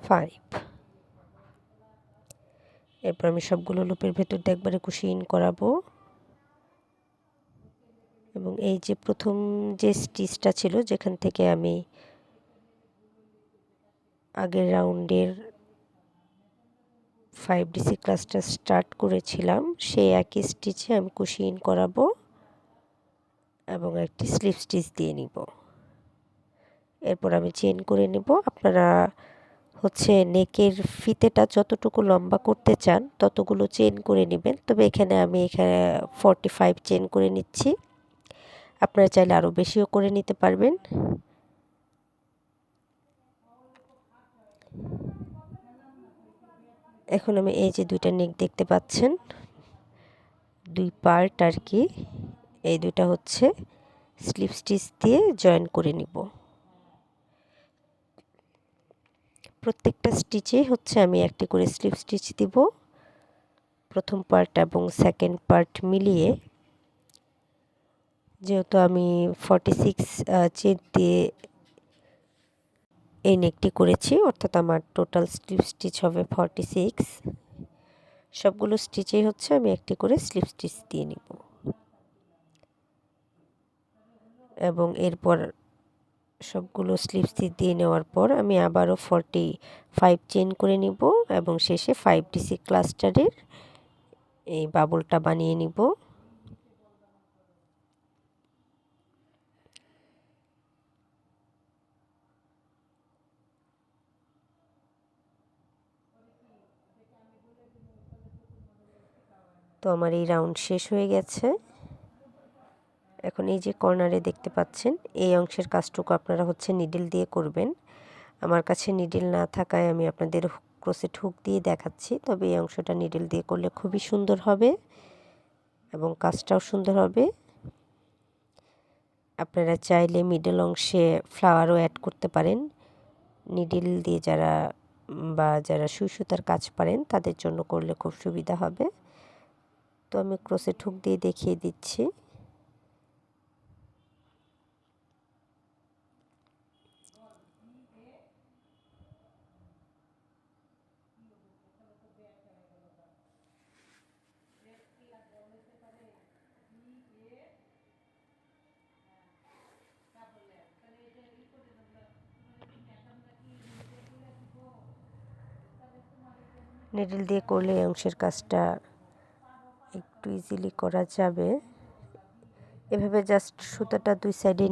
5। এরপর আমি সবগুলো লুপের ভেতর দিয়ে একবারে কুশি ইন করাবো এবং এই যে প্রথম যে স্টিচটা ছিল যেখান থেকে আমি আগের রাউন্ডের 5DC ক্লাসটা স্টার্ট করেছিলাম সেই একই স্টিচে আমি কুশি ইন করাবো এবং একটি স্লিপ স্টিচ দিয়ে নিব। এরপর আমি চেইন করে নিব। আপনারা নেকের ফিতেটা যতটুকু লম্বা করতে চান ততগুলো চেইন করে নেবেন, তবে এখানে 45 চেইন করে নিচ্ছি। আপনারা চাইলে আরও বেশিও করে নিতে পারবেন। এখন আমি এই যে দুইটা নেক দেখতে পাচ্ছেন, দুই পার্ট আর কি, এই দুইটা স্লিপ স্টিচ দিয়ে জয়েন করে নিব। প্রত্যেকটা স্টিচে আমি একটি করে স্লিপ স্টিচ দিব, প্রথম পার্ট এবং সেকেন্ড পার্ট মিলিয়ে। যেহেতু আমি 46 চেইন দিয়ে এই নেকটি করেছি, অর্থাৎ আমার টোটাল স্লিপ স্টিচ হবে 46। সবগুলো স্টিচেই আমি একটি করে স্লিপ স্টিচ দিয়ে নিব এবং এরপর সবগুলো স্লিপ স্টিচ দিয়ে নেওয়ার পর আমি আবারও 45 চেইন করে নিব এবং শেষে 5DC ক্লাস্টারের এই বাবলটা বানিয়ে নিব। তো আমার এই রাউন্ড শেষ হয়ে গেছে। এখন এই যে কর্নারে দেখতে পাচ্ছেন এই অংশের কাজটুকু আপনারা নিডল দিয়ে করবেন। আমার কাছে নিডল না থাকায় আমি আপনাদের ক্রোশেট হুক দিয়ে দেখাচ্ছি, তবে এই অংশটা নিডল দিয়ে করলে খুবই সুন্দর হবে এবং কাজটাও সুন্দর হবে। আপনারা চাইলে মিডল অংশে ফ্লাওয়ারও অ্যাড করতে পারেন। নিডল দিয়ে যারা সুই সুতার কাজ পারেন তাদের জন্য করলে খুব সুবিধা হবে। তো আমি ক্রোশেট হুক দিয়ে দেখিয়ে দিচ্ছি। নিডল দিয়ে করলে এই অংশের কাজটা একটু ইজিলি করা যাবে। এভাবে জাস্ট সুতাটা দুই সাইডে